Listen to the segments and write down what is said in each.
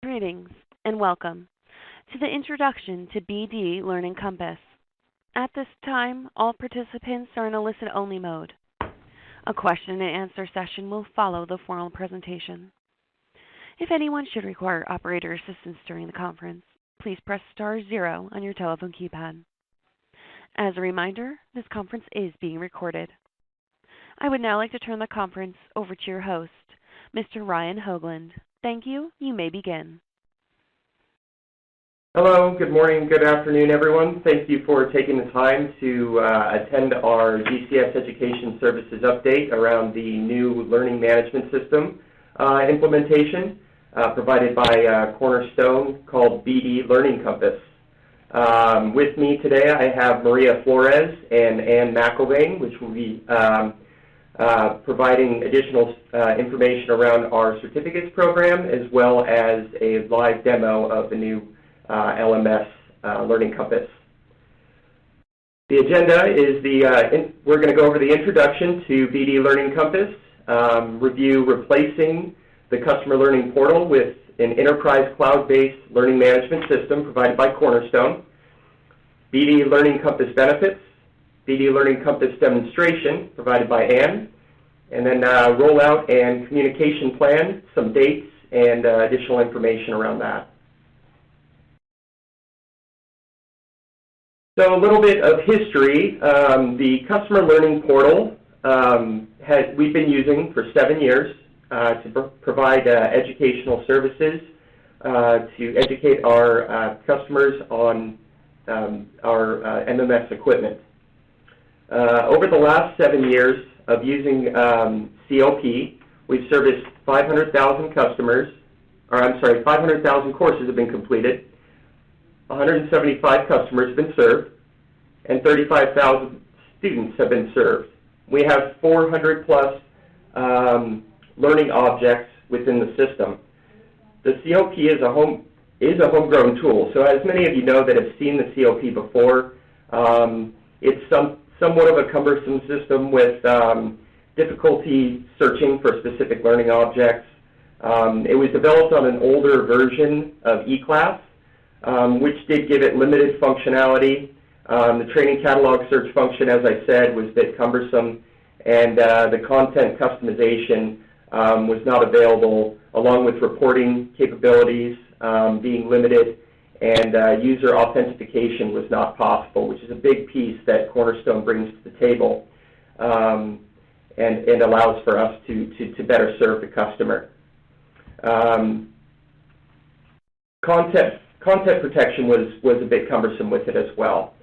Greetings and welcome to the introduction to BD Learning Compass. At this time, all participants are in a listen-only mode. A question and answer session will follow the formal presentation. If anyone should require operator assistance during the conference, please press star 0 on your telephone keypad. As a reminder, this conference is being recorded. I would now like to turn the conference over to your host, Mr. Ryan Hoagland. Thank you. You may begin. Hello, good morning, good afternoon, everyone. Thank you for taking the time to attend our GCS Education Services update around the new learning management system implementation provided by Cornerstone called BD Learning Compass. With me today, I have Maria Flores and Ann McElvain, which will be providing additional information around our certificates program, as well as a live demo of the new LMS Learning Compass. The agenda is we're going to go over the introduction to BD Learning Compass, review replacing the customer learning portal with an enterprise cloud-based learning management system provided by Cornerstone, BD Learning Compass benefits, BD Learning Compass demonstration provided by Ann, and then rollout and communication plan, some dates, and additional information around that. So a little bit of history. The customer learning portal we've been using for 7 years to provide educational services to educate our customers on our MMS equipment. Over the last 7 years of using COP, we've serviced 500,000 customers, 500,000 courses have been completed, 175 customers have been served, and 35,000 students have been served. We have 400 plus learning objects within the system. The COP is a homegrown tool. So as many of you know that have seen the COP before, it's somewhat of a cumbersome system with difficulty searching for specific learning objects. It was developed on an older version of eClass, which did give it limited functionality. The training catalog search function, as I said, was a bit cumbersome, and the content customization was not available, along with reporting capabilities being limited, and user authentication was not possible, which is a big piece that Cornerstone brings to the table and allows for us to better serve the customer. Content protection was a bit cumbersome with it as well.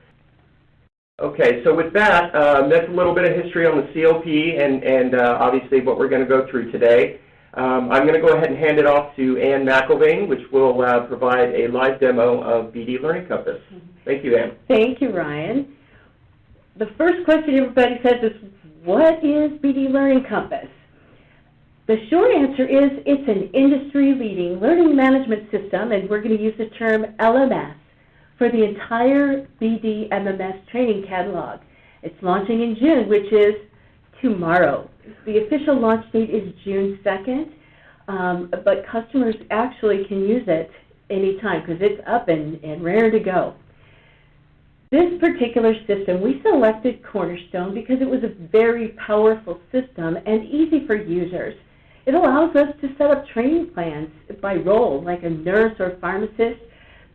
Okay, so with that, that's a little bit of history on the COP and obviously what we're going to go through today. I'm going to go ahead and hand it off to Ann McElvain, which will provide a live demo of BD Learning Compass. Thank you, Ann. Thank you, Ryan. The first question everybody says is, what is BD Learning Compass? The short answer is it's an industry-leading learning management system, and we're going to use the term LMS for the entire BD MMS training catalog. It's launching in June, which is tomorrow. The official launch date is June 2nd, but customers actually can use it anytime because it's up and raring to go. This particular system, we selected Cornerstone because it was a very powerful system and easy for users. It allows us to set up training plans by role, like a nurse or pharmacist,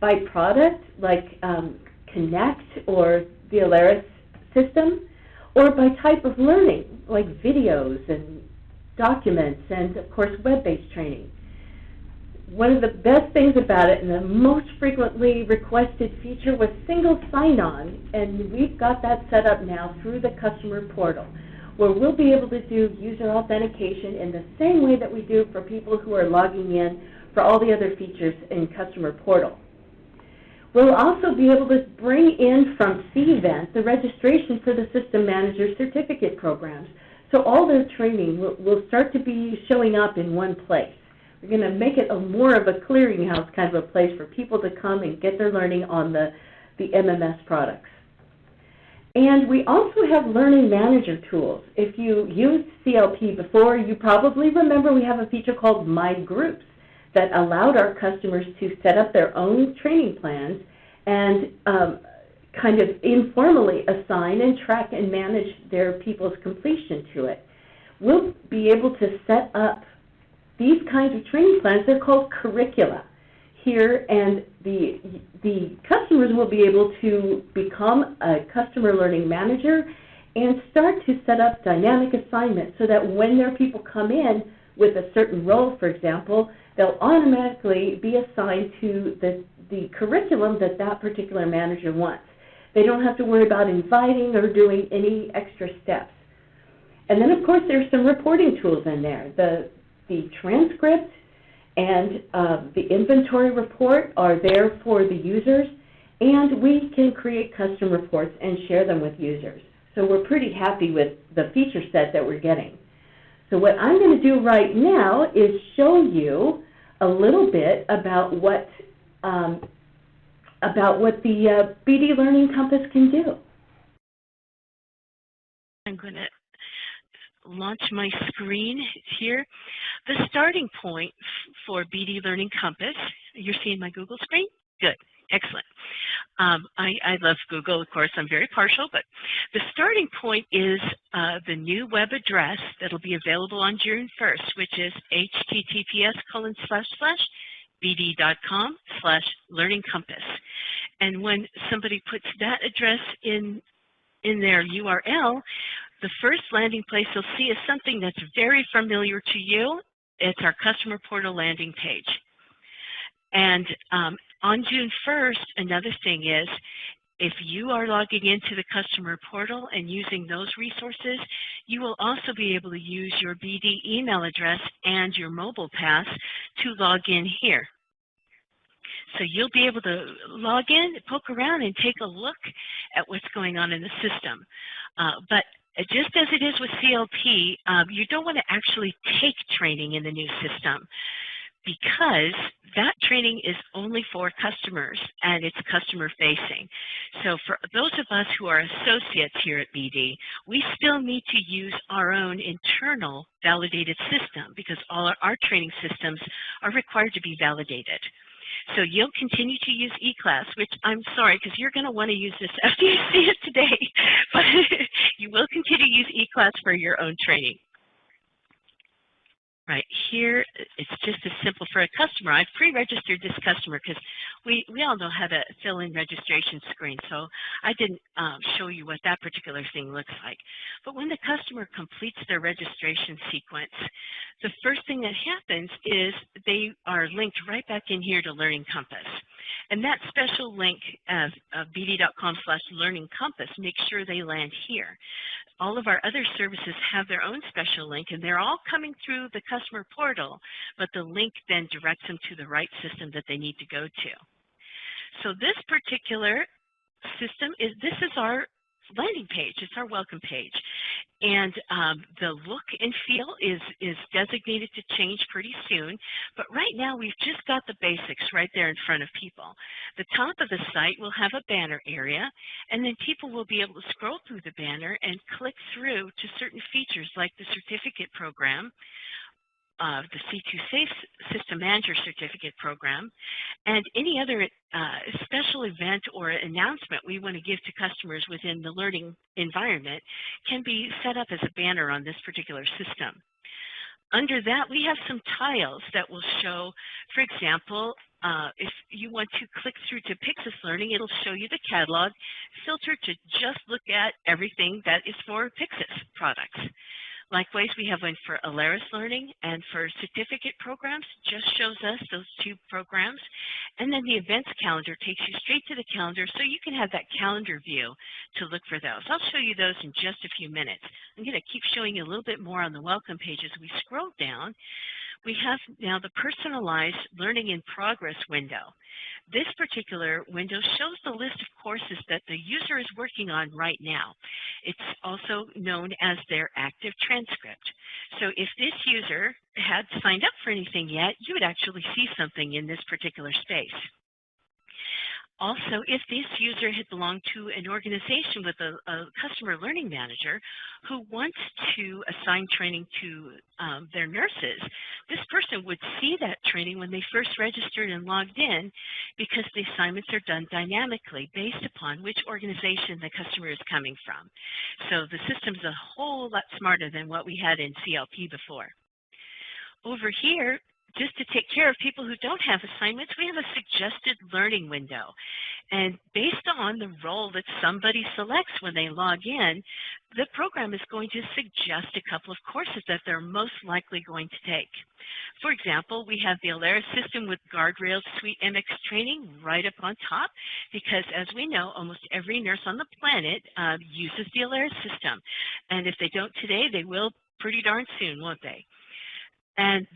by product, like Connect or the Alaris system, or by type of learning, like videos and documents and, of course, web-based training. One of the best things about it and the most frequently requested feature was single sign-on, and we've got that set up now through the customer portal, where we'll be able to do user authentication in the same way that we do for people who are logging in for all the other features in customer portal. We'll also be able to bring in from cVent the registration for the System Manager certificate programs. So all their training will start to be showing up in one place. We're going to make it more of a clearinghouse kind of a place for people to come and get their learning on the MMS products. And we also have Learning Manager tools. If you used CLP before, you probably remember we have a feature called My Groups that allowed our customers to set up their own training plans and kind of informally assign and track and manage their people's completion to it. We'll be able to set up these kinds of training plans. They're called curricula here, and the customers will be able to become a customer learning manager and start to set up dynamic assignments so that when their people come in with a certain role, for example, they'll automatically be assigned to the curriculum that that particular manager wants. They don't have to worry about inviting or doing any extra steps. And then, of course, there's some reporting tools in there. The transcript and the inventory report are there for the users, and we can create custom reports and share them with users. So we're pretty happy with the feature set that we're getting. So what I'm going to do right now is show you a little bit about what the BD Learning Compass can do. I'm going to launch my screen here. The starting point for BD Learning Compass, you're seeing my Google screen? Good, excellent. I love Google, of course, I'm very partial, but the starting point is the new web address that'll be available on June 1st, which is https://bd.com/learningcompass. And when somebody puts that address in their URL, the first landing place you'll see is something that's very familiar to you. It's our customer portal landing page. And on June 1st, another thing is, if you are logging into the customer portal and using those resources, you will also be able to use your BD email address and your mobile pass to log in here. So you'll be able to log in, poke around, and take a look at what's going on in the system. But just as it is with CLP, you don't want to actually take training in the new system, because that training is only for customers and it's customer facing. So for those of us who are associates here at BD, we still need to use our own internal validated system, because all our training systems are required to be validated. So you'll continue to use eClass, which I'm sorry, because you're going to want to use this after you see it today, but you will continue to use eClass for your own training. Right here, it's just as simple for a customer. I've pre-registered this customer because we all know how to fill in registration screen, so I didn't show you what that particular thing looks like. But when the customer completes their registration sequence, the first thing that happens is they are linked right back in here to Learning Compass. And that special link of bd.com/learningcompass makes sure they land here. All of our other services have their own special link, and they're all coming through the customer portal, but the link then directs them to the right system that they need to go to. So this particular system is our landing page. It's our welcome page. And the look and feel is designated to change pretty soon. But right now, we've just got the basics right there in front of people. The top of the site will have a banner area, and then people will be able to scroll through the banner and click through to certain features like the certificate program, the C2 Safe System Manager Certificate Program, and any other special event or announcement we want to give to customers within the learning environment can be set up as a banner on this particular system. Under that, we have some tiles that will show, for example, if you want to click through to Pyxis Learning, it'll show you the catalog, filtered to just look at everything that is for Pyxis products. Likewise, we have one for Alaris Learning, and for certificate programs, just shows us those two programs. And then the events calendar takes you straight to the calendar, so you can have that calendar view to look for those. I'll show you those in just a few minutes. I'm going to keep showing you a little bit more on the welcome page. As we scroll down, we have now the personalized learning in progress window. This particular window shows the list of courses that the user is working on right now. It's also known as their active transcript. So if this user had signed up for anything yet, you would actually see something in this particular space. Also, if this user had belonged to an organization with a customer learning manager who wants to assign training to their nurses, this person would see that training when they first registered and logged in, because the assignments are done dynamically based upon which organization the customer is coming from. So the system's a whole lot smarter than what we had in CLP before. Over here, just to take care of people who don't have assignments, we have a suggested learning window. And based on the role that somebody selects when they log in, the program is going to suggest a couple of courses that they're most likely going to take. For example, we have the Alaris system with Guardrails Suite MX training right up on top, because as we know, almost every nurse on the planet uses the Alaris system. And if they don't today, they will pretty darn soon, won't they? And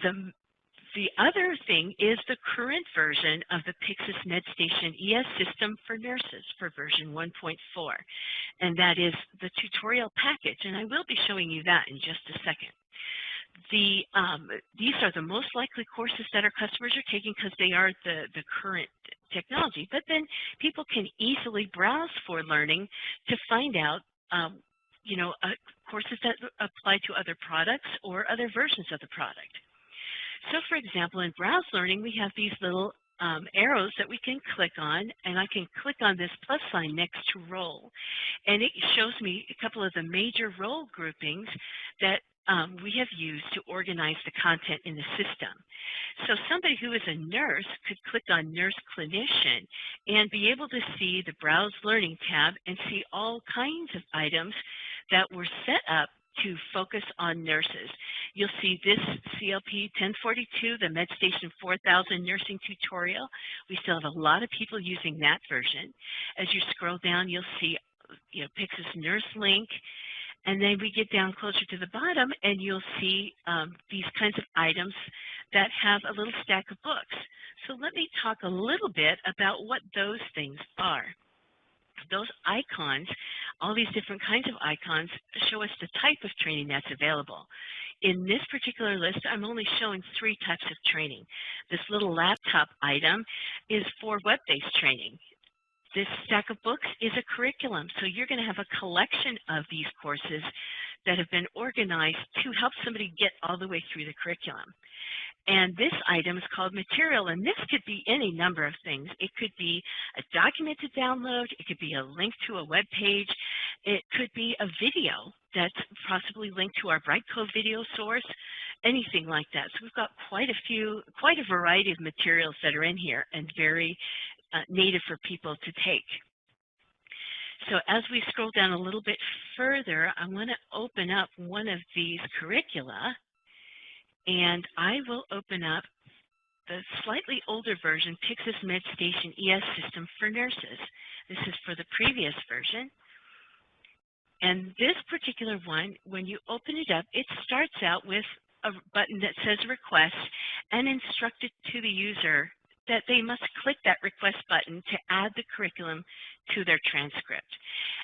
the other thing is the current version of the Pyxis MedStation ES system for nurses for version 1.4, and that is the tutorial package, and I will be showing you that in just a second. These are the most likely courses that our customers are taking because they are the current technology, but then people can easily browse for learning to find out courses that apply to other products or other versions of the product. So for example, in Browse Learning, we have these little arrows that we can click on, and I can click on this plus sign next to role. And it shows me a couple of the major role groupings that we have used to organize the content in the system. So somebody who is a nurse could click on Nurse Clinician and be able to see the Browse Learning tab and see all kinds of items that were set up to focus on nurses. You'll see this CLP 1042, the MedStation 4000 nursing tutorial. We still have a lot of people using that version. As you scroll down, you'll see Pyxis Nurse Link, and then we get down closer to the bottom and you'll see these kinds of items that have a little stack of books. So let me talk a little bit about what those things are. Those icons, all these different kinds of icons, show us the type of training that's available. In this particular list, I'm only showing 3 types of training. This little laptop item is for web-based training. This stack of books is a curriculum, so you're going to have a collection of these courses that have been organized to help somebody get all the way through the curriculum. And this item is called material, and this could be any number of things. It could be a document to download, it could be a link to a web page, it could be a video that's possibly linked to our Brightcove video source, anything like that. So we've got quite a variety of materials that are in here and very native for people to take. So as we scroll down a little bit further, I want to open up one of these curricula, and I will open up the slightly older version, Pyxis MedStation ES system for nurses. This is for the previous version. And this particular one, when you open it up, it starts out with a button that says request and instructed to the user that they must click that request button to add the curriculum to their transcript.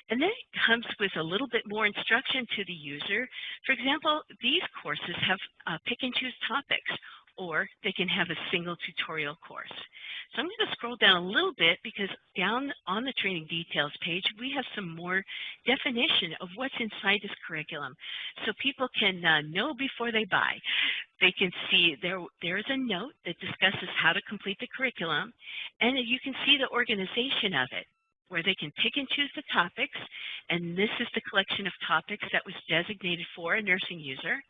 And then it comes with a little bit more instruction to the user. For example, these courses have pick and choose topics, or they can have a single tutorial course. So I'm going to scroll down a little bit because down on the training details page, we have some more definition of what's inside this curriculum so people can know before they buy. They can see there's a note that discusses how to complete the curriculum, and you can see the organization of it, where they can pick and choose the topics, and this is the collection of topics that was designated for a nursing user,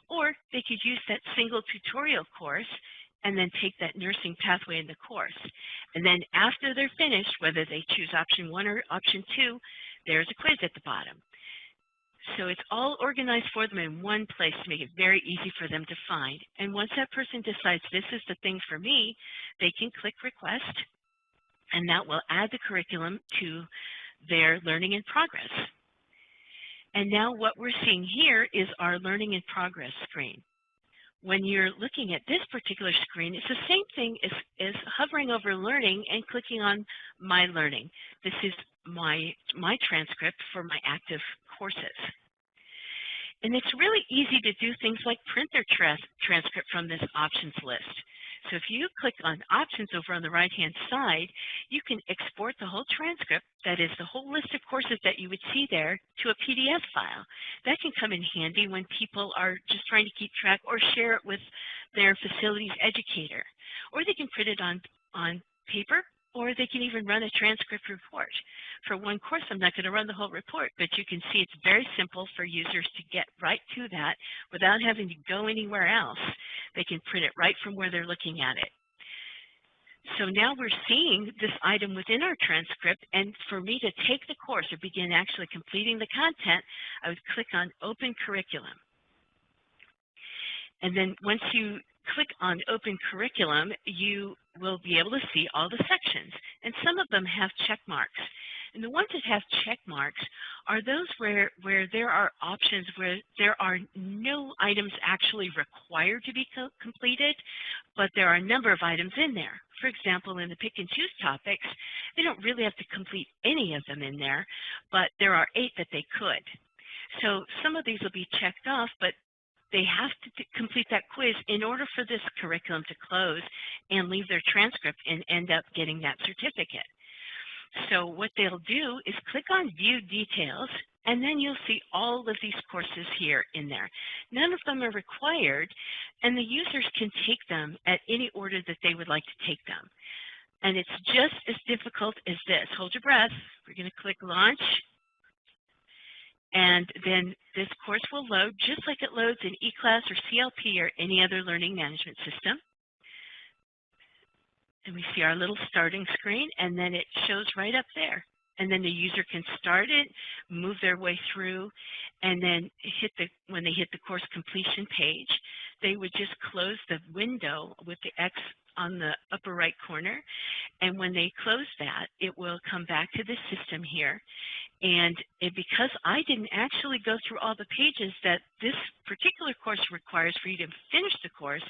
or they could use that single tutorial course and then take that nursing pathway in the course. And then after they're finished, whether they choose option 1 or option 2, there's a quiz at the bottom. So it's all organized for them in one place to make it very easy for them to find. And once that person decides this is the thing for me, they can click request, and that will add the curriculum to their learning in progress. And now what we're seeing here is our learning in progress screen. When you're looking at this particular screen, it's the same thing as hovering over learning and clicking on My Learning. This is my transcript for my active courses. And it's really easy to do things like print their transcript from this options list. So if you click on Options over on the right-hand side, you can export the whole transcript, that is the whole list of courses that you would see there, to a PDF file. That can come in handy when people are just trying to keep track or share it with their facilities educator. Or they can print it on paper, or they can even run a transcript report. For one course, I'm not going to run the whole report, but you can see it's very simple for users to get right to that without having to go anywhere else. They can print it right from where they're looking at it. So now we're seeing this item within our transcript, and for me to take the course or begin actually completing the content, I would click on Open Curriculum. And then once you click on Open Curriculum, you will be able to see all the sections, and some of them have check marks. And the ones that have check marks are those where there are options where there are no items actually required to be completed, but there are a number of items in there. For example, in the pick and choose topics, they don't really have to complete any of them in there, but there are 8 that they could. So some of these will be checked off, but they have to complete that quiz in order for this curriculum to close and leave their transcript and end up getting that certificate. So what they'll do is click on View Details, and then you'll see all of these courses here in there. None of them are required, and the users can take them at any order that they would like to take them. And it's just as difficult as this. Hold your breath. We're going to click Launch. And then this course will load just like it loads in eClass or CLP or any other learning management system. And we see our little starting screen, and then it shows right up there. And then the user can start it, move their way through, and then when they hit the course completion page, they would just close the window with the X on the upper right corner. And when they close that, it will come back to the system here. And because I didn't actually go through all the pages that this particular course requires for you to finish the course,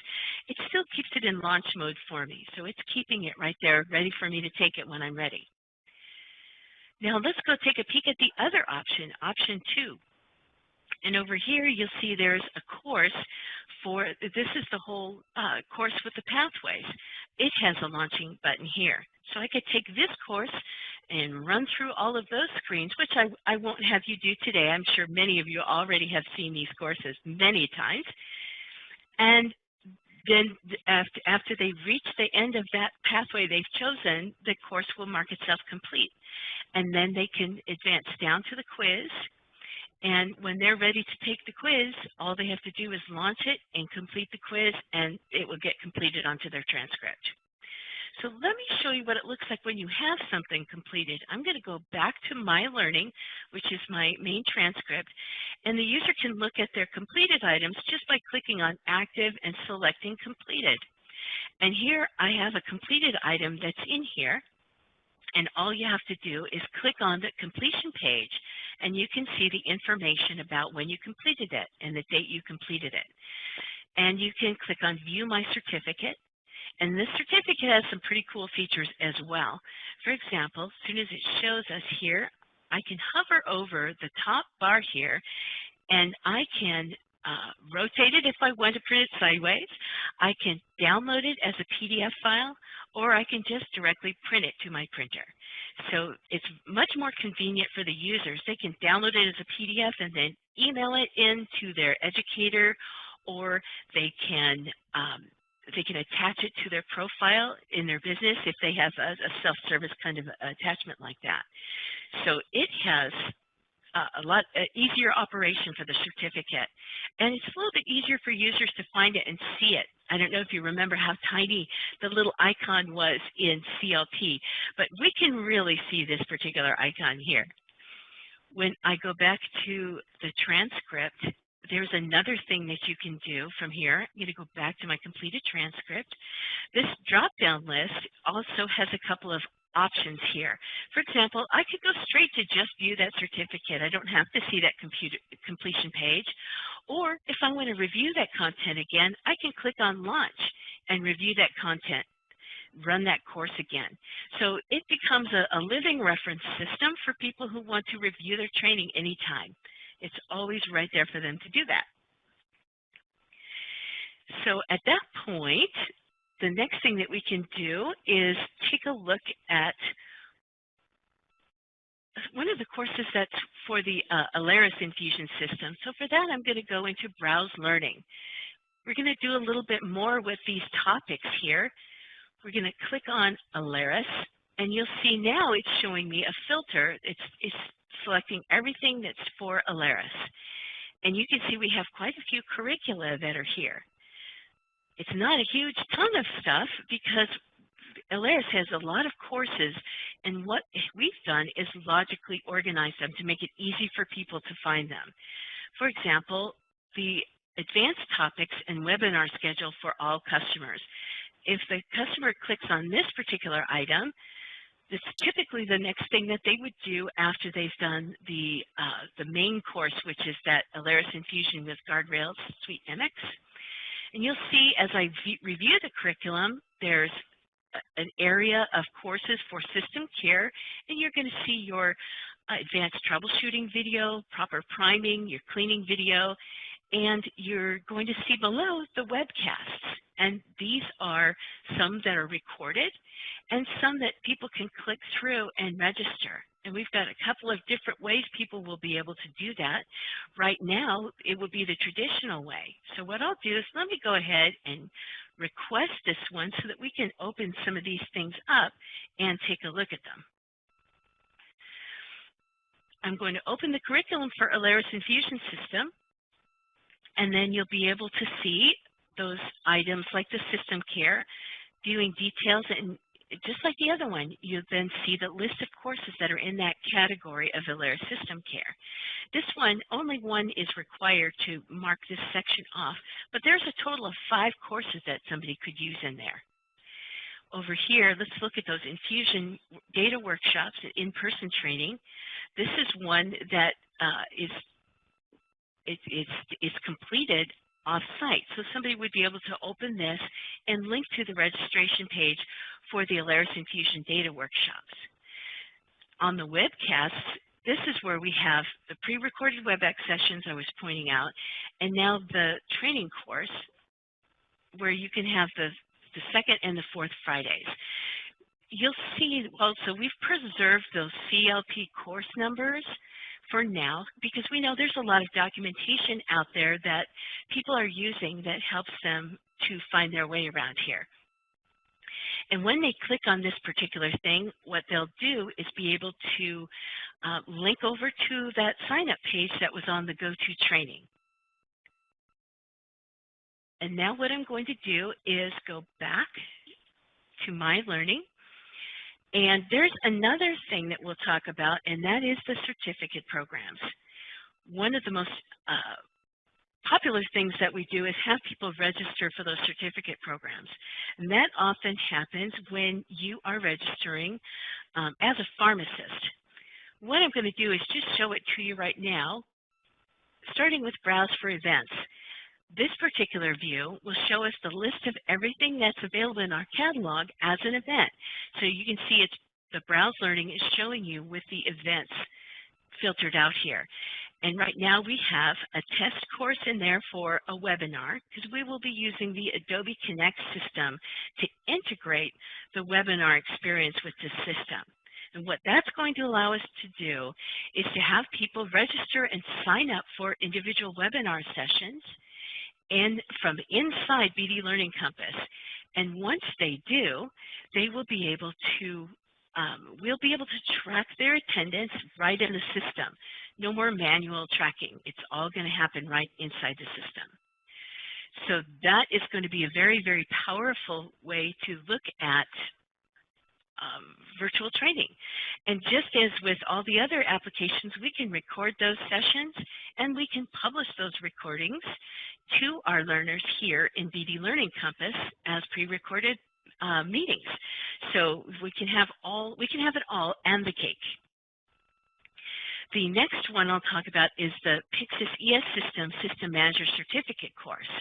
it still keeps it in launch mode for me. So it's keeping it right there, ready for me to take it when I'm ready. Now let's go take a peek at the other option, option 2. And over here, you'll see there's a course for, this is the whole course with the pathways. It has a launching button here. So I could take this course and run through all of those screens, which I won't have you do today. I'm sure many of you already have seen these courses many times. And then after they reach the end of that pathway they've chosen, the course will mark itself complete. And then they can advance down to the quiz. And when they're ready to take the quiz, all they have to do is launch it and complete the quiz, and it will get completed onto their transcript. So let me show you what it looks like when you have something completed. I'm going to go back to My Learning, which is my main transcript, and the user can look at their completed items just by clicking on Active and selecting Completed. And here I have a completed item that's in here, and all you have to do is click on the completion page, and you can see the information about when you completed it and the date you completed it. And you can click on View My Certificate. And this certificate has some pretty cool features as well. For example, as soon as it shows us here, I can hover over the top bar here, and I can rotate it if I want to print it sideways. I can download it as a PDF file, or I can just directly print it to my printer. So it's much more convenient for the users. They can download it as a PDF and then email it in to their educator, or they can attach it to their profile in their business if they have a self-service kind of attachment like that. So it has a lot easier operation for the certificate. And it's a little bit easier for users to find it and see it. I don't know if you remember how tiny the little icon was in CLP, but we can really see this particular icon here. When I go back to the transcript, there's another thing that you can do from here. I'm going to go back to my completed transcript. This drop-down list also has a couple of options here. For example, I could go straight to just view that certificate. I don't have to see that completion page. Or if I want to review that content again, I can click on Launch and review that content, run that course again. So it becomes a living reference system for people who want to review their training anytime. It's always right there for them to do that. So at that point, the next thing that we can do is take a look at one of the courses that's for the Alerus Infusion system. So for that, I'm going to go into Browse Learning. We're going to do a little bit more with these topics here. We're going to click on Alerus, and you'll see now it's showing me a filter. It's selecting everything that's for Alerus. And you can see we have quite a few curricula that are here. It's not a huge ton of stuff because Alerus has a lot of courses, and what we've done is logically organize them to make it easy for people to find them. For example, the advanced topics and webinar schedule for all customers. If the customer clicks on this particular item, it's typically the next thing that they would do after they've done the main course, which is that Alerus Infusion with Guardrails Suite MX. And you'll see as I review the curriculum, there's an area of courses for system care, and you're going to see your advanced troubleshooting video, proper priming, your cleaning video, and you're going to see below the webcasts. And these are some that are recorded and some that people can click through and register. And we've got a couple of different ways people will be able to do that. Right now, it will be the traditional way. So what I'll do is let me go ahead and request this one so that we can open some of these things up and take a look at them. I'm going to open the curriculum for Alerus Infusion System, and then you'll be able to see those items like the system care, viewing details, and just like the other one, you then see the list of courses that are in that category of Alerus System Care. This one, only one is required to mark this section off, but there's a total of 5 courses that somebody could use in there. Over here, let's look at those infusion data workshops and in-person training. This is one that is completed off-site. So somebody would be able to open this and link to the registration page for the Alerus Infusion data workshops. On the webcasts, this is where we have the pre-recorded WebEx sessions I was pointing out, and now the training course where you can have the second and the fourth Fridays. You'll see also we've preserved those CLP course numbers for now because we know there's a lot of documentation out there that people are using that helps them to find their way around here. And when they click on this particular thing, what they'll do is be able to link over to that sign-up page that was on the go-to training. And now what I'm going to do is go back to My Learning. And there's another thing that we'll talk about, and that is the certificate programs. One of the most popular things that we do is have people register for those certificate programs. And that often happens when you are registering as a pharmacist. What I'm going to do is just show it to you right now, starting with Browse for Events. This particular view will show us the list of everything that's available in our catalog as an event. So you can see it's the Browse Learning is showing you with the events filtered out here. And right now we have a test course in there for a webinar because we will be using the Adobe Connect system to integrate the webinar experience with the system. And what that's going to allow us to do is to have people register and sign up for individual webinar sessions and from inside BD Learning Compass. And once they do, they will be able to, we'll be able to track their attendance right in the system. No more manual tracking. It's all going to happen right inside the system. So that is going to be a very, very powerful way to look at virtual training. And just as with all the other applications, we can record those sessions and we can publish those recordings to our learners here in BD Learning Compass as pre-recorded meetings. So we can have it all and the cake. The next one I'll talk about is the Pyxis ES System Manager Certificate course.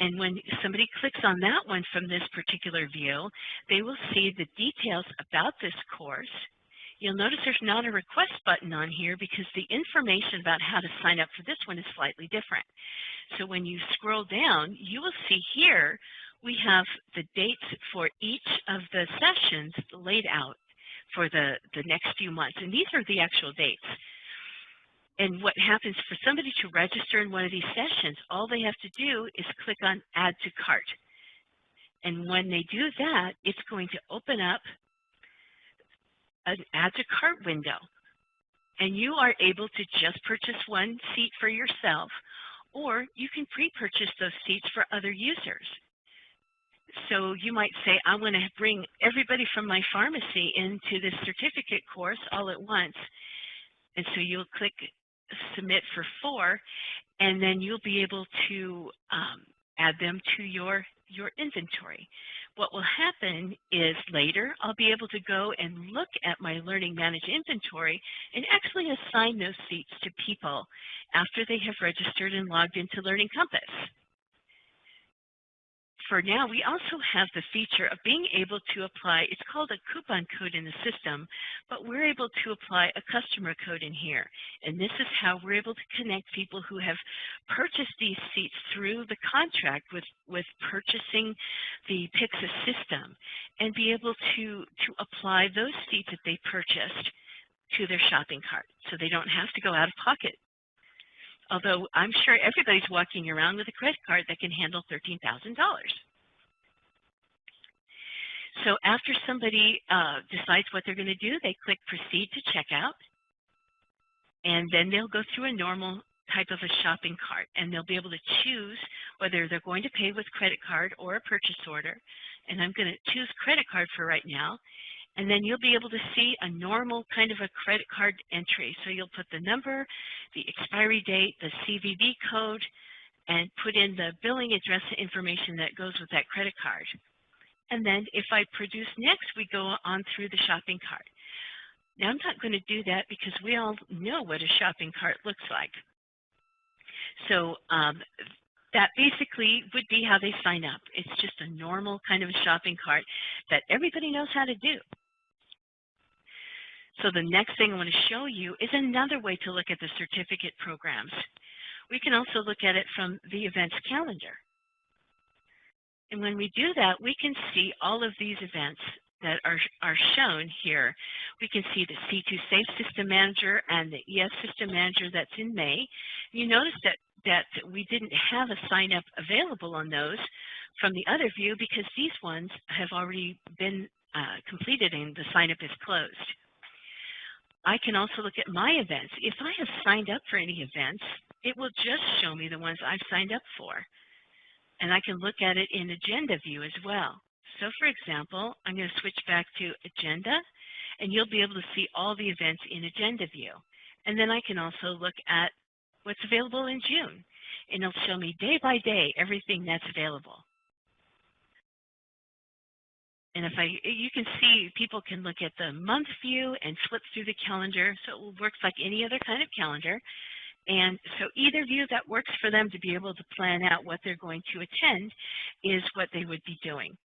And when somebody clicks on that one from this particular view, they will see the details about this course. You'll notice there's not a request button on here because the information about how to sign up for this one is slightly different. So when you scroll down, you will see here we have the dates for each of the sessions laid out for the next few months. And these are the actual dates. And what happens for somebody to register in one of these sessions, all they have to do is click on Add to Cart. And when they do that, it's going to open up an Add to Cart window. And you are able to just purchase one seat for yourself, or you can pre-purchase those seats for other users. So you might say, I want to bring everybody from my pharmacy into this certificate course all at once. And so you'll click Submit for 4, and then you'll be able to add them to your inventory. What will happen is later I'll be able to go and look at my Learning Manage inventory and actually assign those seats to people after they have registered and logged into Learning Compass. For now, we also have the feature of being able to apply, it's called a coupon code in the system, but we're able to apply a customer code in here. And this is how we're able to connect people who have purchased these seats through the contract with purchasing the Pyxis system, and be able to apply those seats that they purchased to their shopping cart, so they don't have to go out of pocket. Although I'm sure everybody's walking around with a credit card that can handle $13,000. So after somebody decides what they're going to do, they click Proceed to Checkout, and then they'll go through a normal type of a shopping cart, and they'll be able to choose whether they're going to pay with credit card or a purchase order. And I'm going to choose credit card for right now. And then you'll be able to see a normal kind of a credit card entry. So you'll put the number, the expiry date, the CVV code, and put in the billing address information that goes with that credit card. And then if I produce next, we go on through the shopping cart. Now I'm not going to do that because we all know what a shopping cart looks like. So that basically would be how they sign up. It's just a normal kind of a shopping cart that everybody knows how to do. So the next thing I want to show you is another way to look at the certificate programs. We can also look at it from the events calendar. And when we do that, we can see all of these events that are shown here. We can see the C2 Safe System Manager and the ES System Manager that's in May. You notice that we didn't have a sign up available on those from the other view because these ones have already been completed and the sign up is closed. I can also look at my events. If I have signed up for any events, it will just show me the ones I've signed up for. And I can look at it in Agenda View as well. So for example, I'm going to switch back to Agenda, and you'll be able to see all the events in Agenda View. And then I can also look at what's available in June, and it'll show me day by day everything that's available. And you can see people can look at the month view and flip through the calendar, so it works like any other kind of calendar. And so either view that works for them to be able to plan out what they're going to attend is what they would be doing.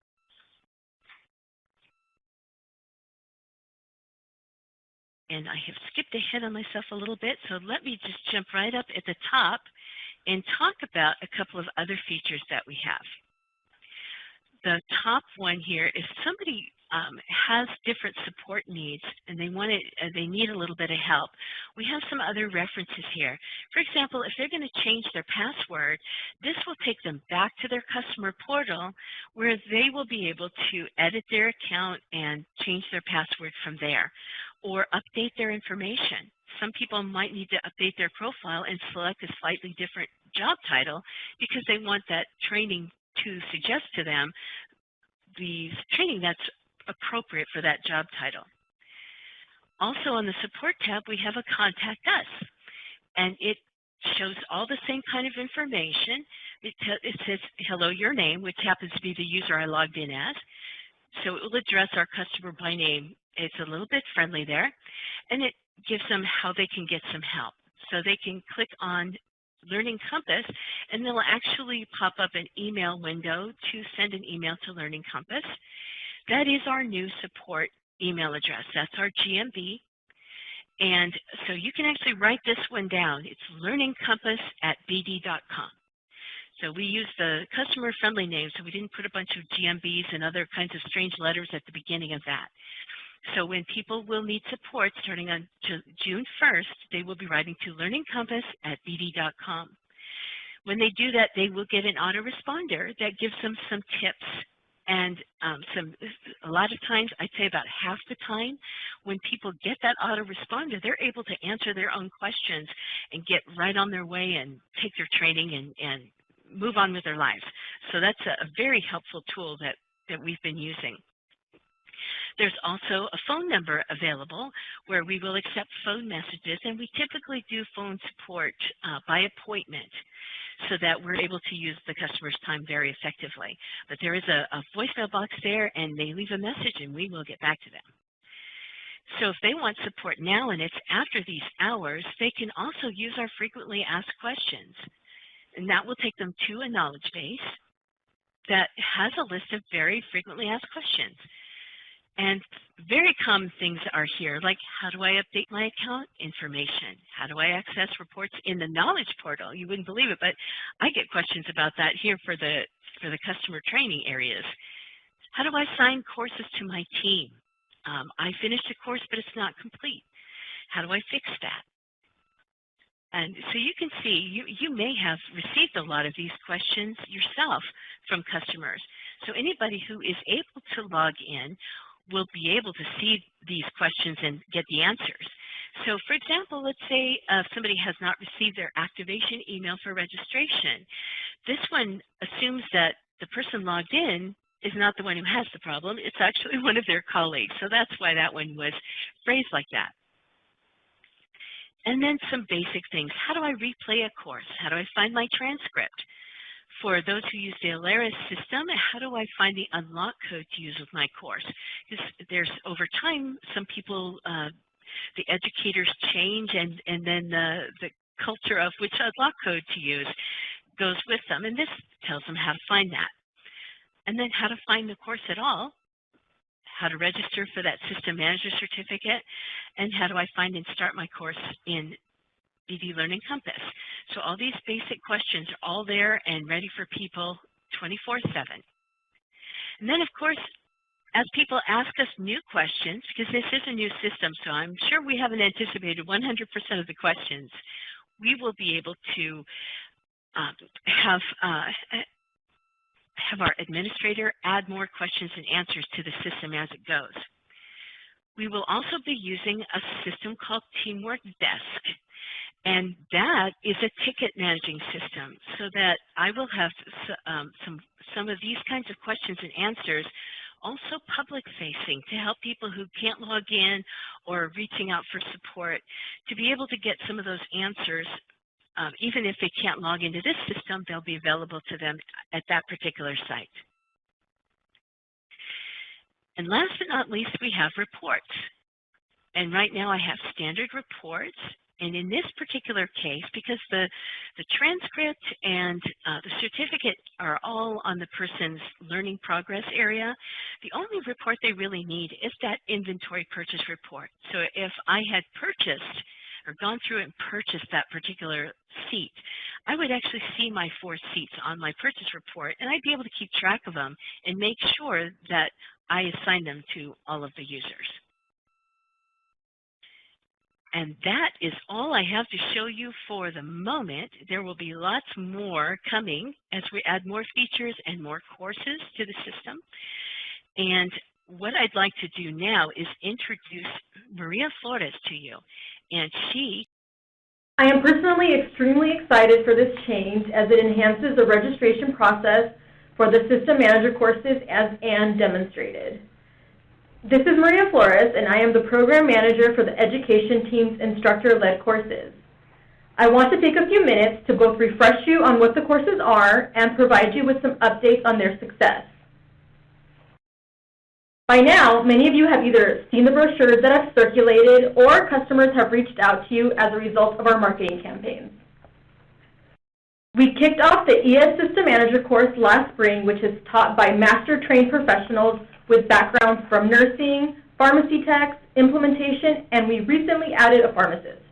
And I have skipped ahead on myself a little bit, so let me just jump right up at the top and talk about a couple of other features that we have. The top one here is somebody has different support needs and they need a little bit of help. We have some other references here. For example, if they're going to change their password, this will take them back to their customer portal where they will be able to edit their account and change their password from there, or update their information. Some people might need to update their profile and select a slightly different job title because they want that training to suggest to them the training that's appropriate for that job title. Also on the support tab, we have a Contact Us, and it shows all the same kind of information. It says, hello, your name, which happens to be the user I logged in as. So it will address our customer by name. It's a little bit friendly there, and it gives them how they can get some help. So they can click on Learning Compass, and they'll actually pop up an email window to send an email to Learning Compass. That is our new support email address. That's our GMB. And so you can actually write this one down. It's learningcompass@bd.com. So we use the customer-friendly name, so we didn't put a bunch of GMBs and other kinds of strange letters at the beginning of that. So when people will need support starting on June 1st, they will be writing to learningcompass@bd.com. When they do that, they will get an autoresponder that gives them some tips. And a lot of times, I'd say about half the time, when people get that autoresponder, they're able to answer their own questions and get right on their way and take their training and move on with their lives. So that's a very helpful tool that we've been using. There's also a phone number available where we will accept phone messages, and we typically do phone support by appointment so that we're able to use the customer's time very effectively. But there is a voicemail box there, and they leave a message, and we will get back to them. So if they want support now and it's after these hours, they can also use our frequently asked questions. And that will take them to a knowledge base that has a list of very frequently asked questions. And very common things are here, like how do I update my account information? How do I access reports in the knowledge portal? You wouldn't believe it, but I get questions about that here for the customer training areas. How do I assign courses to my team? I finished a course, but it's not complete. How do I fix that? And so you can see, you may have received a lot of these questions yourself from customers. So anybody who is able to log in will be able to see these questions and get the answers. So for example, let's say somebody has not received their activation email for registration. This one assumes that the person logged in is not the one who has the problem, it's actually one of their colleagues. So that's why that one was phrased like that. And then some basic things. How do I replay a course? How do I find my transcript? For those who use the Alaris system, how do I find the unlock code to use with my course? Because there's, over time, some people, the educators change, and then the culture of which unlock code to use goes with them, and this tells them how to find that. And then how to find the course at all, how to register for that System Manager certificate, and how do I find and start my course in BD Learning Compass. So all these basic questions are all there and ready for people 24/7. And then, of course, as people ask us new questions, because this is a new system, so I'm sure we haven't anticipated 100% of the questions, we will be able to have our administrator add more questions and answers to the system as it goes. We will also be using a system called Teamwork Desk. And that is a ticket managing system, so that I will have some of these kinds of questions and answers also public facing to help people who can't log in or reaching out for support to be able to get some of those answers. Even if they can't log into this system, they'll be available to them at that particular site. And last but not least, we have reports. And right now I have standard reports. And in this particular case, because the transcript and the certificate are all on the person's learning progress area, the only report they really need is that inventory purchase report. So if I had purchased or gone through and purchased that particular seat, I would actually see my 4 seats on my purchase report, and I'd be able to keep track of them and make sure that I assign them to all of the users. And that is all I have to show you for the moment. There will be lots more coming as we add more features and more courses to the system. And what I'd like to do now is introduce Maria Flores to you. And I am personally extremely excited for this change as it enhances the registration process for the System Manager courses as Anne demonstrated. This is Maria Flores, and I am the Program Manager for the Education Team's instructor-led courses. I want to take a few minutes to both refresh you on what the courses are and provide you with some updates on their success. By now, many of you have either seen the brochures that have circulated or customers have reached out to you as a result of our marketing campaigns. We kicked off the ES System Manager course last spring, which is taught by master trained professionals with backgrounds from nursing, pharmacy techs, implementation, and we recently added a pharmacist.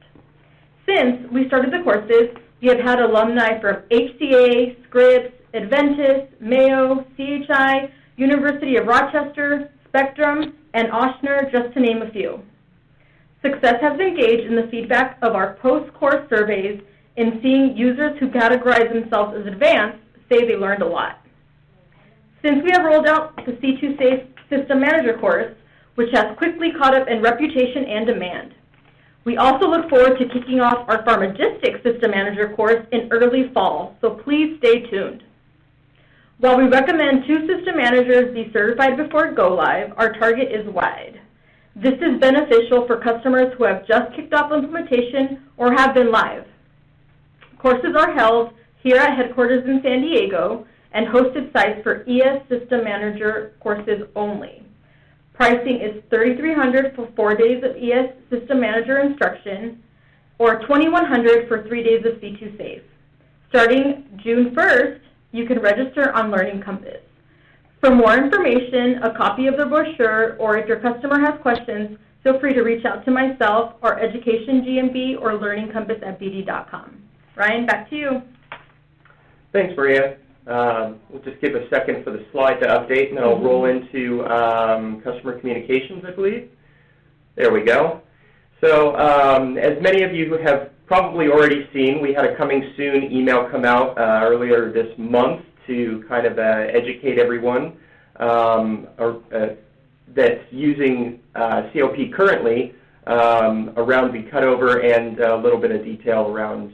Since we started the courses, We have had alumni from HCA, Scripps, Adventist, Mayo, CHI, University of Rochester, Spectrum, and Ochsner, just to name a few. Success has been gauged in the feedback of our post-course surveys in seeing users who categorize themselves as advanced say they learned a lot. Since we have rolled out the C2 Safe System Manager course, which has quickly caught up in reputation and demand. We also look forward to kicking off our Pharmagistics System Manager course in early fall, so please stay tuned. While we recommend 2 system managers be certified before go live, our target is wide. This is beneficial for customers who have just kicked off implementation or have been live. Courses are held here at headquarters in San Diego and hosted sites for ES System Manager courses only. Pricing is $3,300 for 4 days of ES System Manager instruction or $2,100 for 3 days of C2 Safe. Starting June 1st, you can register on Learning Compass. For more information, a copy of the brochure, or if your customer has questions, feel free to reach out to myself or Education GMB or learningcompass@bd.com. Ryan, back to you. Thanks, Maria. We'll just give a second for the slide to update, and then I'll roll into customer communications, I believe. There we go. So as many of you have probably already seen, we had a coming soon email come out earlier this month to kind of educate everyone that's using COP currently around the cutover and a little bit of detail around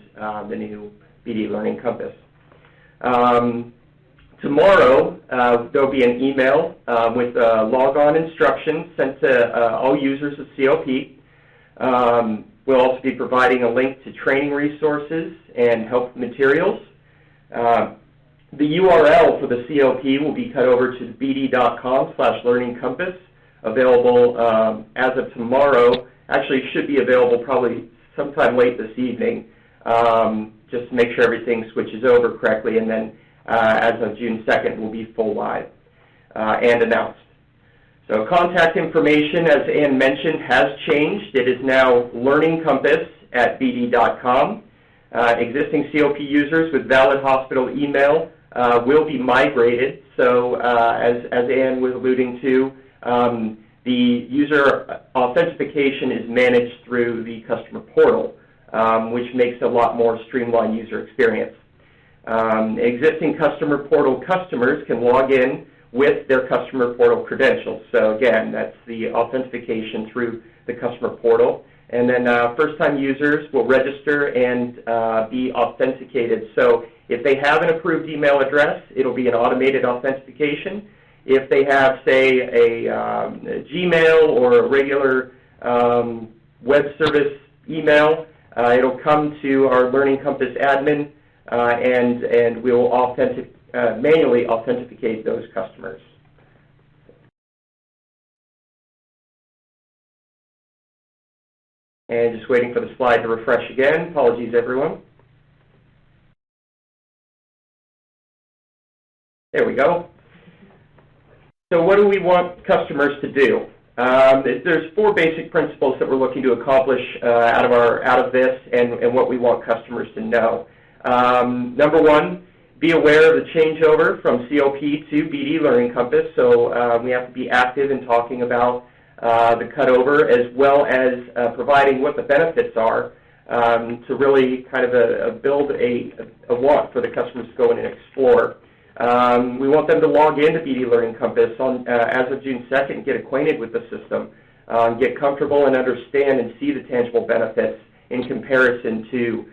the new BD Learning Compass. Tomorrow, there'll be an email with log-on instructions sent to all users of COP. We'll also be providing a link to training resources and help materials. The URL for the COP will be cut over to bd.com/learningcompass, available as of tomorrow. Actually, it should be available probably sometime late this evening, just to make sure everything switches over correctly, and then as of June 2nd, will be full live and announced. So contact information, as Ann mentioned, has changed. It is now learningcompass@bd.com. Existing COP users with valid hospital email will be migrated. So as Ann was alluding to, the user authentication is managed through the customer portal, which makes a lot more streamlined user experience. Existing customer portal customers can log in with their customer portal credentials. So again, that's the authentication through the customer portal. And then first-time users will register and be authenticated. So if they have an approved email address, it'll be an automated authentication. If they have, say, a Gmail or a regular web service email, it'll come to our Learning Compass admin, and we'll manually authenticate those customers. And just waiting for the slide to refresh again. Apologies, everyone. There we go. So what do we want customers to do? There's 4 basic principles that we're looking to accomplish out of this, and what we want customers to know. Number 1, be aware of the changeover from COP to BD Learning Compass. So we have to be active in talking about the cutover, as well as providing what the benefits are to really kind of build a want for the customers to go in and explore. We want them to log into BD Learning Compass as of June 2nd and get acquainted with the system, get comfortable and understand and see the tangible benefits in comparison to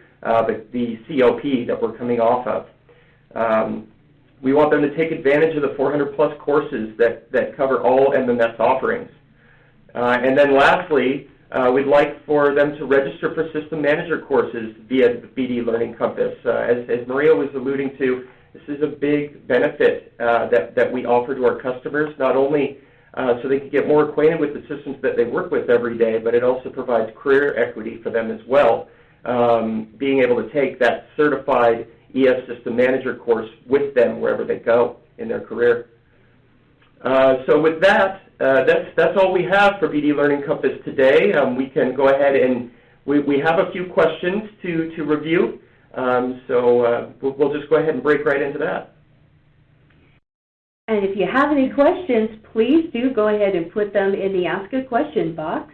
the COP that we're coming off of. We want them to take advantage of the 400-plus courses that cover all MMS offerings. And then lastly, we'd like for them to register for System Manager courses via the BD Learning Compass. As Maria was alluding to, this is a big benefit that we offer to our customers, not only so they can get more acquainted with the systems that they work with every day, but it also provides career equity for them as well, being able to take that certified ES System Manager course with them wherever they go in their career. So with that, that's all we have for BD Learning Compass today. We can go ahead and we have a few questions to review. So we'll just go ahead and break right into that. And if you have any questions, please do go ahead and put them in the Ask a Question box,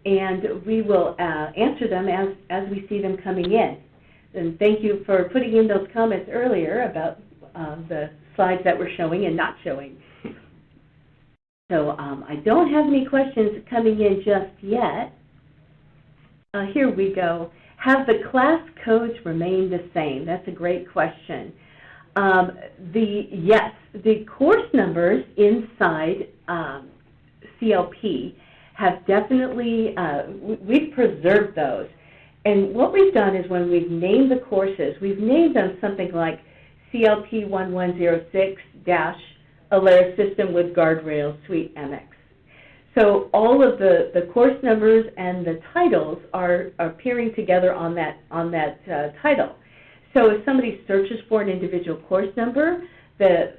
and we will answer them as we see them coming in. And thank you for putting in those comments earlier about the slides that we're showing and not showing. So I don't have any questions coming in just yet. Here we go. Have the class codes remained the same? That's a great question. Yes, the course numbers inside CLP have definitely, we've preserved those. And what we've done is when we've named the courses, we've named them something like CLP 1106-Alaris System with Guardrails Suite MX. So all of the course numbers and the titles are appearing together on that title. So if somebody searches for an individual course number, the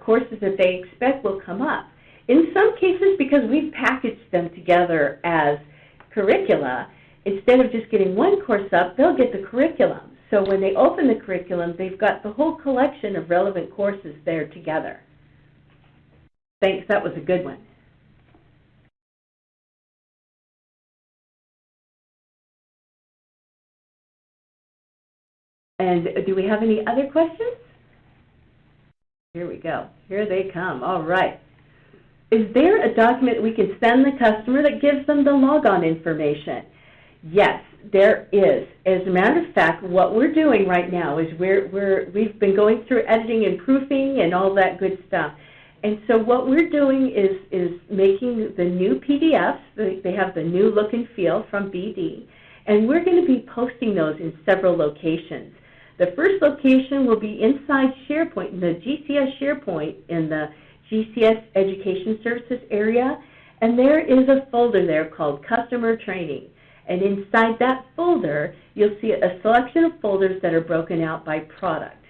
courses that they expect will come up. In some cases, because we've packaged them together as curricula, instead of just getting one course up, they'll get the curriculum. So when they open the curriculum, they've got the whole collection of relevant courses there together. Thanks, that was a good one. And do we have any other questions? Here we go. Here they come. All right. Is there a document we can send the customer that gives them the logon information? Yes, there is. As a matter of fact, what we're doing right now is we've been going through editing and proofing and all that good stuff. And so what we're doing is making the new PDFs. They have the new look and feel from BD. And we're going to be posting those in several locations. The first location will be inside SharePoint, in the GCS SharePoint in the GCS Education Services area. And there is a folder there called Customer Training. And inside that folder, you'll see a selection of folders that are broken out by product.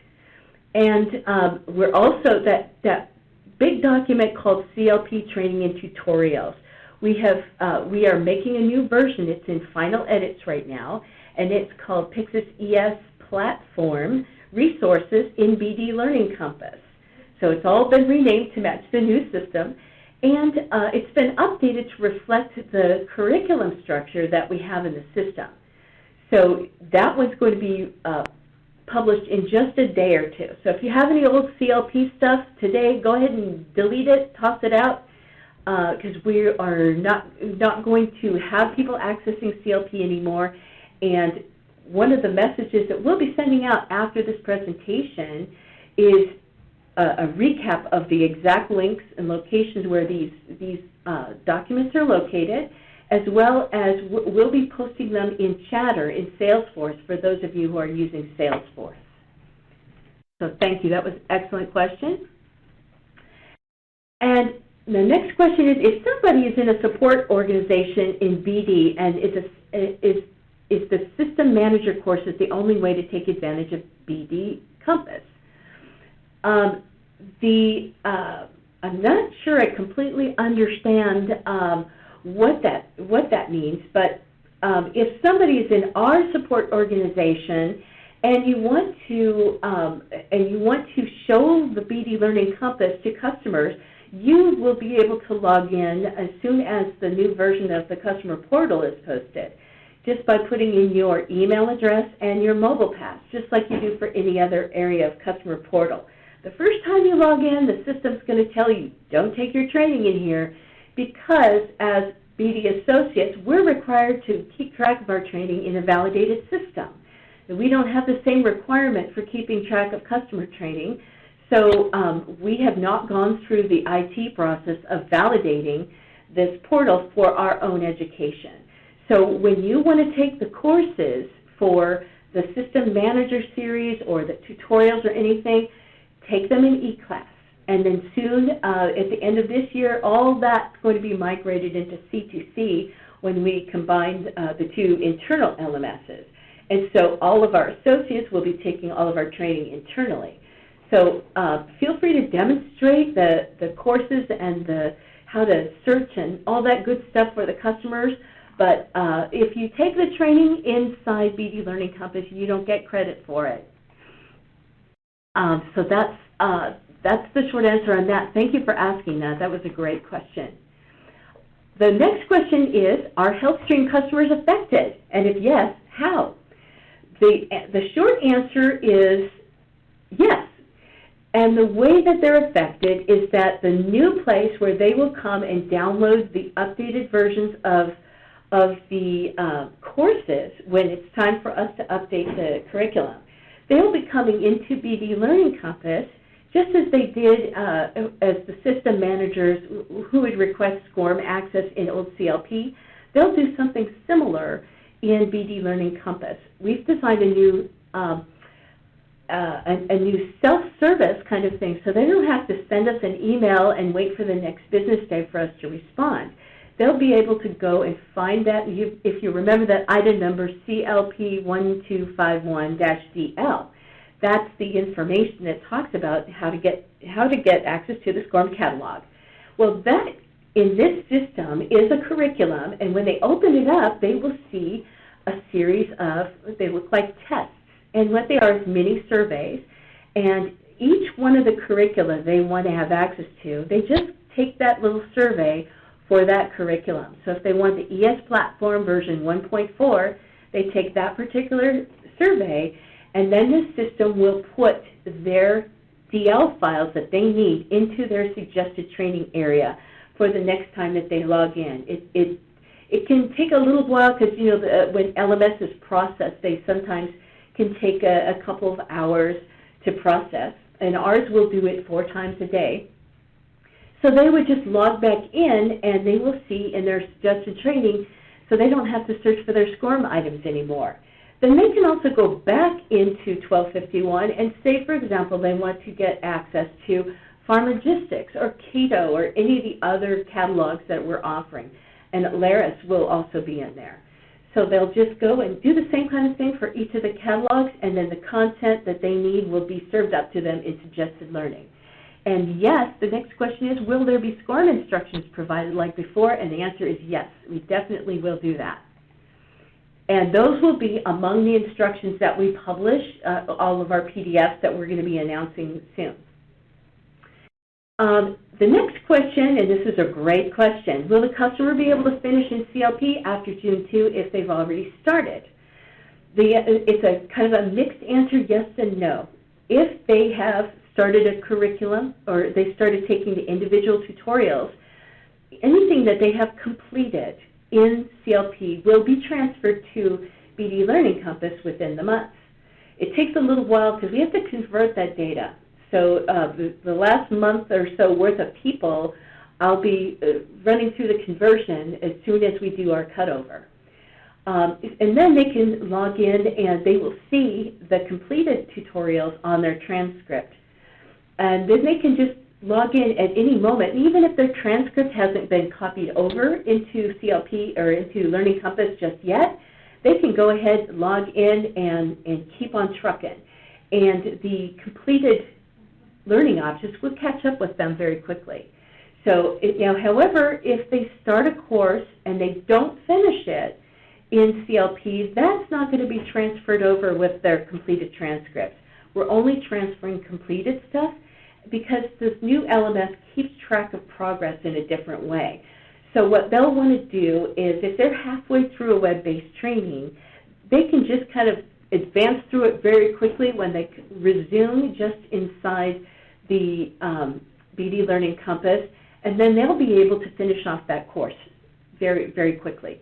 And we're also, that big document called CLP Training and Tutorials. We are making a new version. It's in final edits right now, and it's called Pyxis ES Platform Resources in BD Learning Compass. So it's all been renamed to match the new system, and it's been updated to reflect the curriculum structure that we have in the system. So that one's going to be published in just a day or two. So if you have any old CLP stuff today, go ahead and delete it, toss it out, because we are not going to have people accessing CLP anymore. And one of the messages that we'll be sending out after this presentation is a recap of the exact links and locations where these documents are located, as well as we'll be posting them in Chatter in Salesforce for those of you who are using Salesforce. So thank you. That was an excellent question. And the next question is, if somebody is in a support organization in BD and is the system manager course is the only way to take advantage of BD Compass? I'm not sure I completely understand what that means, but if somebody is in our support organization and you want to show the BD Learning Compass to customers, you will be able to log in as soon as the new version of the customer portal is posted, just by putting in your email address and your mobile pass, just like you do for any other area of customer portal. The first time you log in, the system's going to tell you, don't take your training in here, because as BD associates, we're required to keep track of our training in a validated system. And we don't have the same requirement for keeping track of customer training, so we have not gone through the IT process of validating this portal for our own education. So when you want to take the courses for the System Manager series or the tutorials or anything, take them in eClass. And then soon, at the end of this year, all that's going to be migrated into C2C when we combine the two internal LMSs. And so all of our associates will be taking all of our training internally. So feel free to demonstrate the courses and how to search and all that good stuff for the customers. But if you take the training inside BD Learning Compass, you don't get credit for it. So that's the short answer on that. Thank you for asking that. That was a great question. The next question is, are HealthStream customers affected? And if yes, how? The short answer is yes. And the way that they're affected is that the new place where they will come and download the updated versions of the courses when it's time for us to update the curriculum, they'll be coming into BD Learning Compass just as they did as the system managers who would request SCORM access in old CLP. They'll do something similar in BD Learning Compass. We've designed a new self-service kind of thing, so they don't have to send us an email and wait for the next business day for us to respond. They'll be able to go and find that, if you remember that item number CLP1251-DL. That's the information that talks about how to get access to the SCORM catalog. Well, that in this system is a curriculum, and when they open it up, they will see a series of, they look like tests, and what they are is mini surveys, and each one of the curricula they want to have access to, they just take that little survey for that curriculum. So if they want the ES platform version 1.4, they take that particular survey, and then the system will put their DL files that they need into their suggested training area for the next time that they log in. It can take a little while because, you know, when LMS is processed, they sometimes can take a couple of hours to process, and ours will do it 4 times a day. So they would just log back in, and they will see in their suggested training, so they don't have to search for their SCORM items anymore. Then they can also go back into 1251 and say, for example, they want to get access to Pharmagistics or Cato or any of the other catalogs that we're offering. And Laris will also be in there. So they'll just go and do the same kind of thing for each of the catalogs, and then the content that they need will be served up to them in suggested learning. And yes, the next question is, will there be SCORM instructions provided like before? And the answer is yes, we definitely will do that. And those will be among the instructions that we publish, all of our PDFs that we're going to be announcing soon. The next question, and this is a great question, will the customer be able to finish in CLP after June 2 if they've already started? It's a kind of a mixed answer, yes and no. If they have started a curriculum or they started taking the individual tutorials, anything that they have completed in CLP will be transferred to BD Learning Compass within the month. It takes a little while because we have to convert that data. So the last month or so worth of people, I'll be running through the conversion as soon as we do our cutover. And then they can log in and they will see the completed tutorials on their transcript. And then they can just log in at any moment, even if their transcript hasn't been copied over into CLP or into Learning Compass just yet, they can go ahead, log in, and keep on trucking. And the completed learning objects will catch up with them very quickly. So, however, if they start a course and they don't finish it in CLP, that's not going to be transferred over with their completed transcripts. We're only transferring completed stuff because this new LMS keeps track of progress in a different way. So what they'll want to do is, if they're halfway through a web-based training, they can just kind of advance through it very quickly when they resume just inside the BD Learning Compass, and then they'll be able to finish off that course very, very quickly.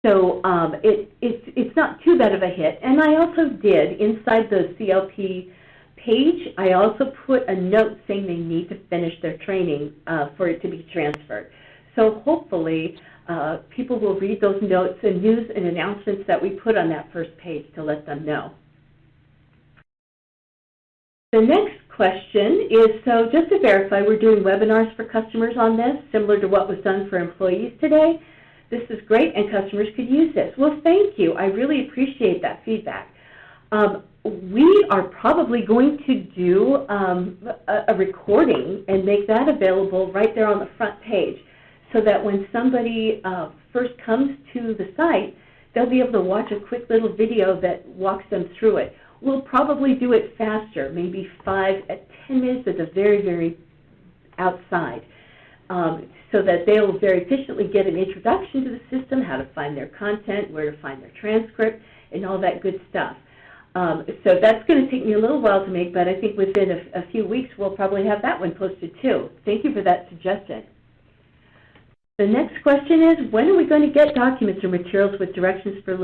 So it's not too bad of a hit. And I also did, inside the CLP page, I also put a note saying they need to finish their training for it to be transferred. So hopefully people will read those notes and news and announcements that we put on that first page to let them know. The next question is, so just to verify, we're doing webinars for customers on this, similar to what was done for employees today. This is great, and customers could use this. Well, thank you. I really appreciate that feedback. We are probably going to do a recording and make that available right there on the front page. so that when somebody first comes to the site, they'll be able to watch a quick little video that walks them through it. We'll probably do it faster, maybe 5 to 10 minutes at the very, very outside, so that they'll very efficiently get an introduction to the system, how to find their content, where to find their transcript, and all that good stuff. So that's going to take me a little while to make, but I think within a few weeks we'll probably have that one posted too. Thank you for that suggestion. The next question is, when are we going to get documents or materials with directions for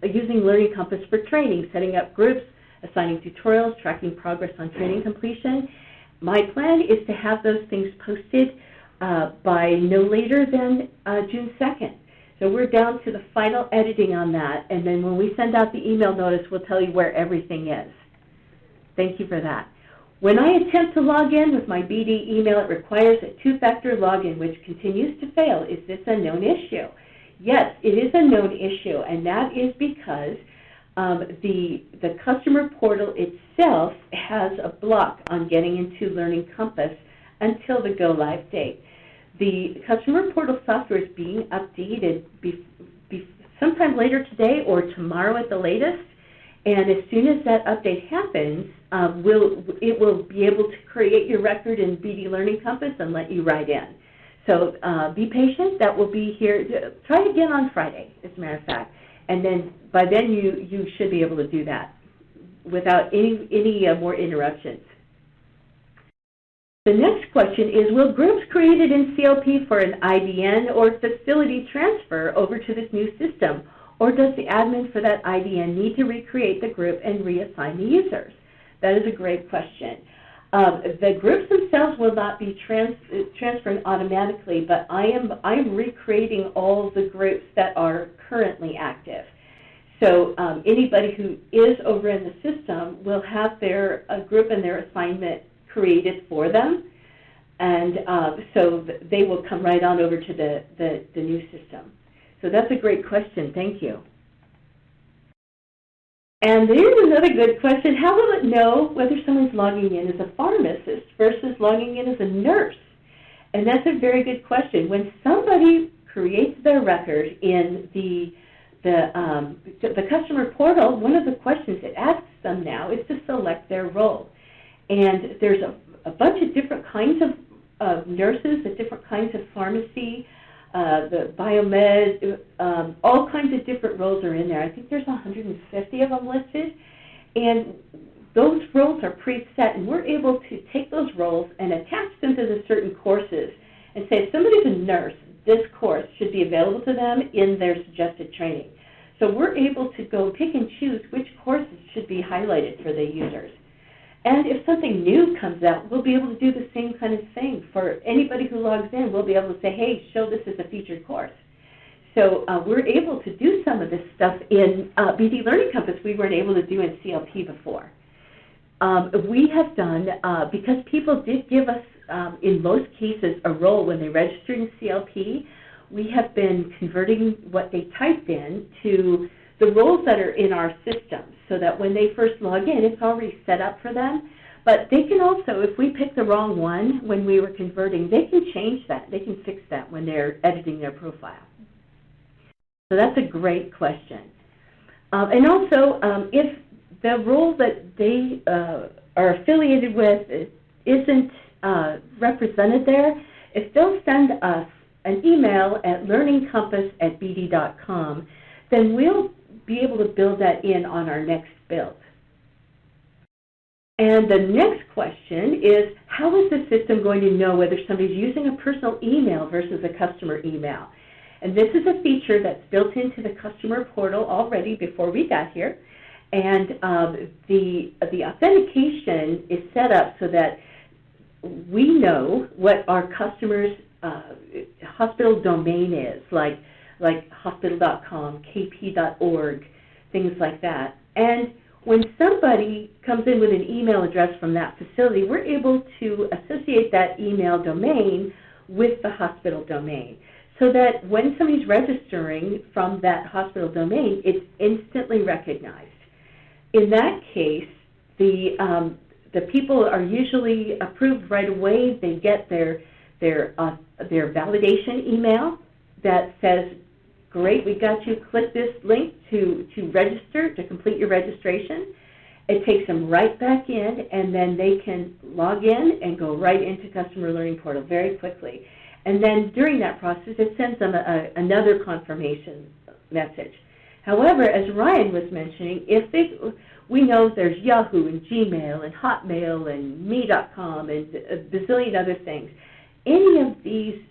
using Learning Compass for training, setting up groups, assigning tutorials, tracking progress on training completion? My plan is to have those things posted by no later than June 2nd. So we're down to the final editing on that, and then when we send out the email notice, we'll tell you where everything is. Thank you for that. When I attempt to log in with my BD email, it requires a two-factor login, which continues to fail. Is this a known issue? Yes, it is a known issue, and that is because the customer portal itself has a block on getting into Learning Compass until the go-live date. The customer portal software is being updated sometime later today or tomorrow at the latest, and as soon as that update happens, it will be able to create your record in BD Learning Compass and let you write in. So be patient. That will be here. Try again on Friday, as a matter of fact, and then by then you should be able to do that without any more interruptions. The next question is, will groups created in CLP for an IDN or facility transfer over to this new system, or does the admin for that IDN need to recreate the group and reassign the users? That is a great question. The groups themselves will not be transferring automatically, but I'm recreating all the groups that are currently active. So anybody who is over in the system will have their group and their assignment created for them, and so they will come right on over to the new system. So that's a great question. Thank you. And here's another good question. How will it know whether someone's logging in as a pharmacist versus logging in as a nurse? And that's a very good question. When somebody creates their record in the customer portal, one of the questions it asks them now is to select their role. And there's a bunch of different kinds of nurses, the different kinds of pharmacy, the biomed, all kinds of different roles are in there. I think there's 150 of them listed. And those roles are preset, and we're able to take those roles and attach them to the certain courses and say, if somebody's a nurse, this course should be available to them in their suggested training. So we're able to go pick and choose which courses should be highlighted for the users. And if something new comes out, we'll be able to do the same kind of thing. For anybody who logs in, we'll be able to say, hey, show this as a featured course. So we're able to do some of this stuff in BD Learning Compass we weren't able to do in CLP before. We have done, because people did give us, in most cases, a role when they registered in CLP, we have been converting what they typed in to the roles that are in our system, so that when they first log in, it's already set up for them. But they can also, if we pick the wrong one when we were converting, they can change that. They can fix that when they're editing their profile. So that's a great question. And also, if the role that they are affiliated with isn't represented there, if they'll send us an email at learningcompass@bd.com, then we'll be able to build that in on our next build. And the next question is, how is the system going to know whether somebody's using a personal email versus a customer email? And this is a feature that's built into the customer portal already before we got here. And the authentication is set up so that we know what our customer's hospital domain is, like hospital.com, kp.org, things like that. And when somebody comes in with an email address from that facility, we're able to associate that email domain with the hospital domain, so that when somebody's registering from that hospital domain, it's instantly recognized. In that case, the people are usually approved right away. They get their their validation email that says, great, we got you, click this link to register, to complete your registration. It takes them right back in, and then they can log in and go right into Customer Learning Portal very quickly. And then during that process, it sends them another confirmation message. However, as Ryan was mentioning, we know there's Yahoo and Gmail and Hotmail and Me.com and a bazillion other things. Any of these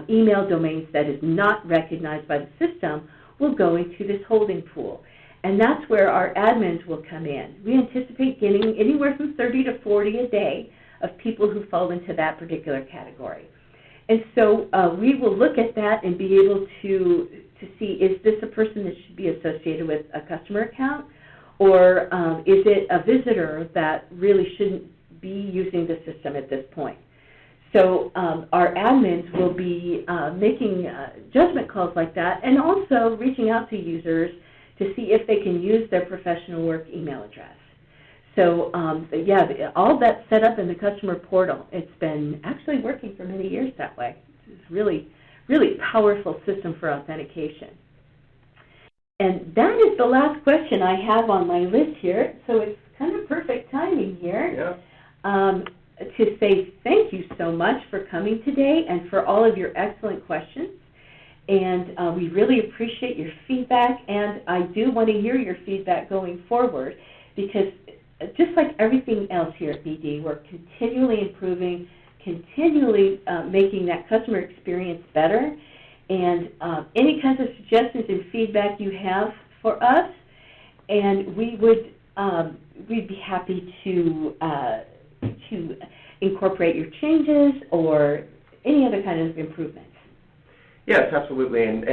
email domains that is not recognized by the system will go into this holding pool. And that's where our admins will come in. We anticipate getting anywhere from 30 to 40 a day of people who fall into that particular category. And so we will look at that and be able to see, is this a person that should be associated with a customer account, or is it a visitor that really shouldn't be using the system at this point? So our admins will be making judgment calls like that, and also reaching out to users to see if they can use their professional work email address. So yeah, all that's set up in the customer portal. It's been actually working for many years that way. It's really, really powerful system for authentication. And that is the last question I have on my list here, so it's kind of perfect timing here. Yeah. To say thank you so much for coming today and for all of your excellent questions. And we really appreciate your feedback, and I do want to hear your feedback going forward, because just like everything else here at BD, we're continually improving, continually making that customer experience better. And any kinds of suggestions and feedback you have for us, and we'd be happy to incorporate your changes or any other kind of improvements. Yes, absolutely, and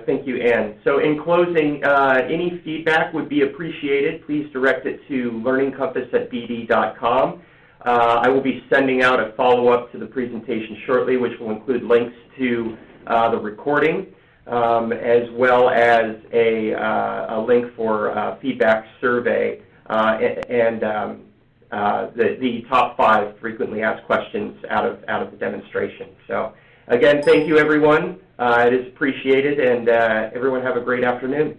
thank you, Ann. So in closing, any feedback would be appreciated. Please direct it to learningcompass@bd.com. I will be sending out a follow-up to the presentation shortly, which will include links to the recording, as well as a link for feedback survey and the top 5 frequently asked questions out of the demonstration. So again, thank you, everyone. It is appreciated, and everyone have a great afternoon.